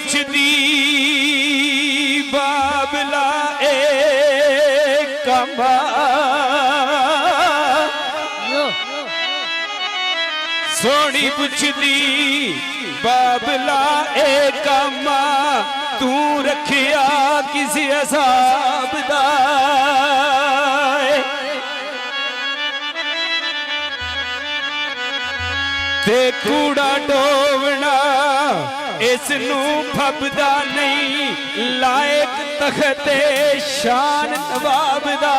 पुछदी बाबला ए कमा सोनी पुछदी बाबला ए कमा तू रखिया किसी असाब दा ते कूड़ा डोवना इसनू फबदा नहीं लायक तखते शान नवाब दा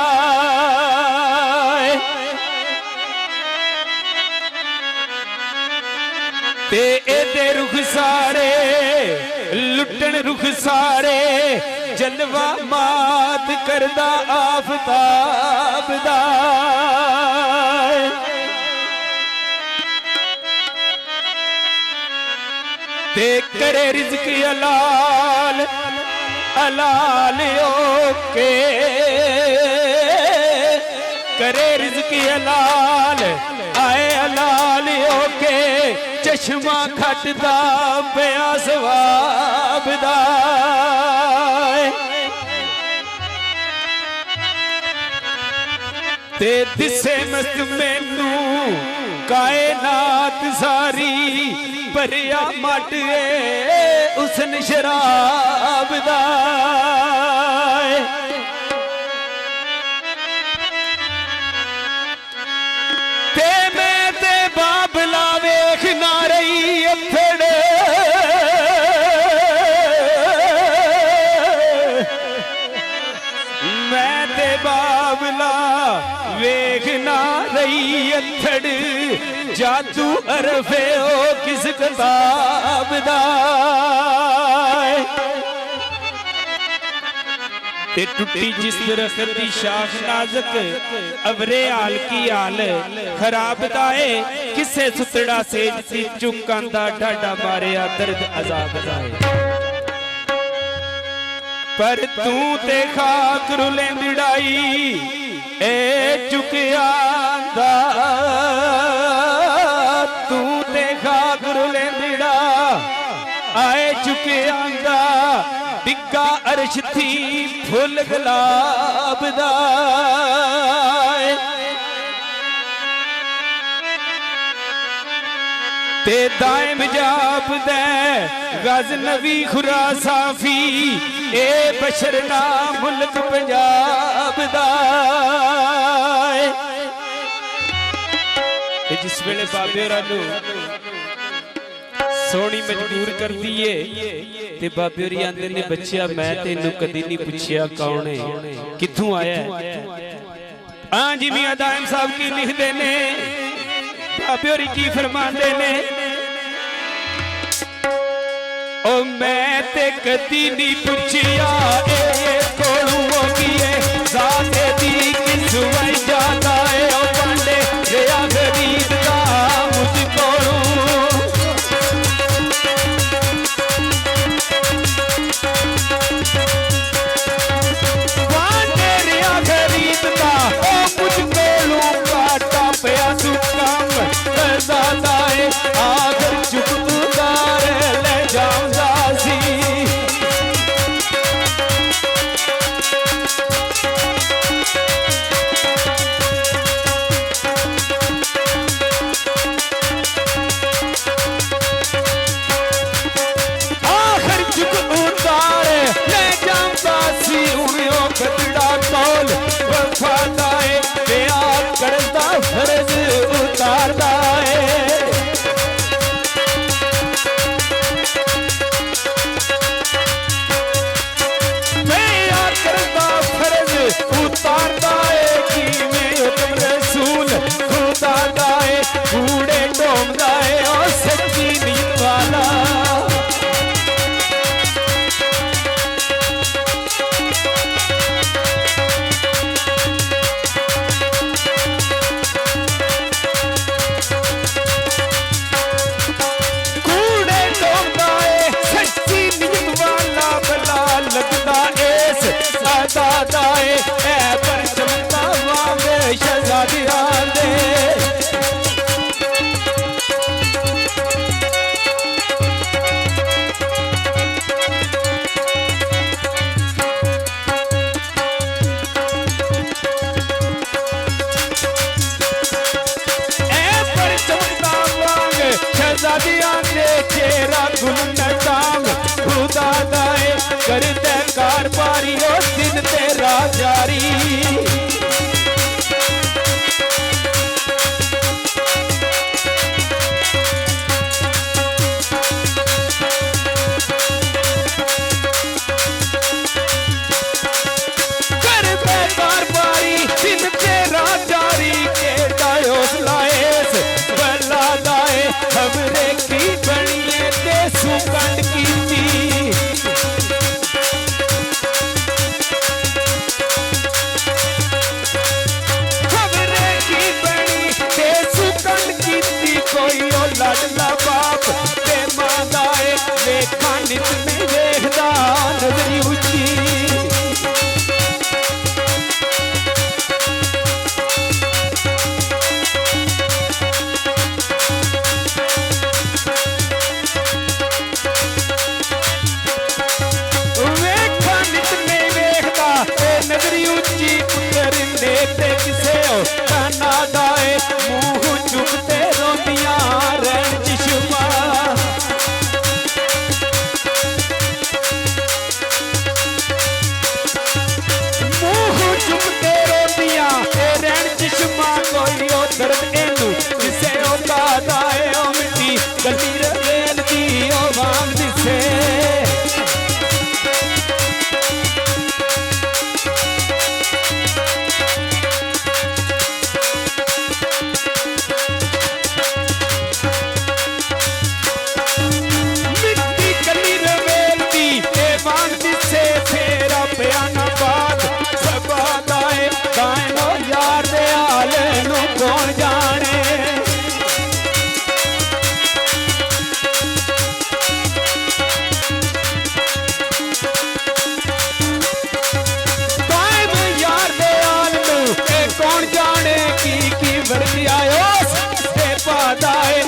ते एदे रुख सारे लुटन रुख सारे जलवा मात करदा आफताब दा ते करे रिज़्क़ हलाल हलाल ओके करे रिज़्क़ हलाल आए हलाल ओके चश्मा खटदा पिया सवाब दा ते दिसे मस्त मैनू कायनात सारी भरिया मट उसन शराब दा ते मैं ते बाबला वेख ना रही अथड़ मैं ते बाबला वेख ना रही अथड़ जादू अरफे हो किस किताब दा ते टुटी जिस दरख्त दी शाख नाजुक अवरे आल की आल खराब दाए किसे सुतड़ा सेज सी चुकांदा ढाडा मारिया दर्द अजाब दाए पर तू ते खाक रुलेंदड़ाई ए चुकिया तू ते खाक रुलेंदड़ा आए चुके आंदा डिग्गा अर्श थी फुल गुलाब दा ते दाइम जाप दे गज़नवी खुरासाफी ए बशर ना मुल्क पंजाब दा जिस वेले बाबे होरां सोनी मजबूर कर दिए ते बाबे होरी आंदे ने बच्चिया मैं तेनू कदी नहीं पूछया कौन है कित्थों आया है हां जी मियां दाइम साहब की लिखदे ने बाबे होरी की फरमांदे ने ओ मैं ते कदी नहीं पूछया ए कोलू की है जाते दी किस वजह है ओ पांडे रिया गरीब का मुझ कोलू पांडे रिया गरीब का ओ मुझ कोलू काटा पिया सुकम जाता है आखिर चुपकार ले जाऊंगा सी ते किसे काना दाए मुंह चुकते रोंदियां रैन चश्मा मुंह चुकते रोंदियां रैन चश्मा कोई ओ दर्द एनू किसे ओ कादा है ओ मिट्टी गली रवेल दी ओ वांग दिसे कौन जाने यार दयाल कौन जाने की वर्दी आयो पादा है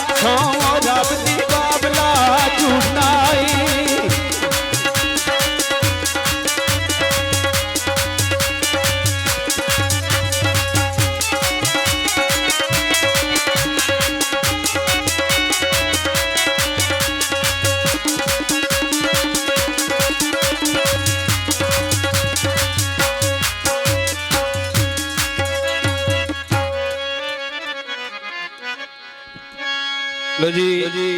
रब दी बाबला झूठाई लो जी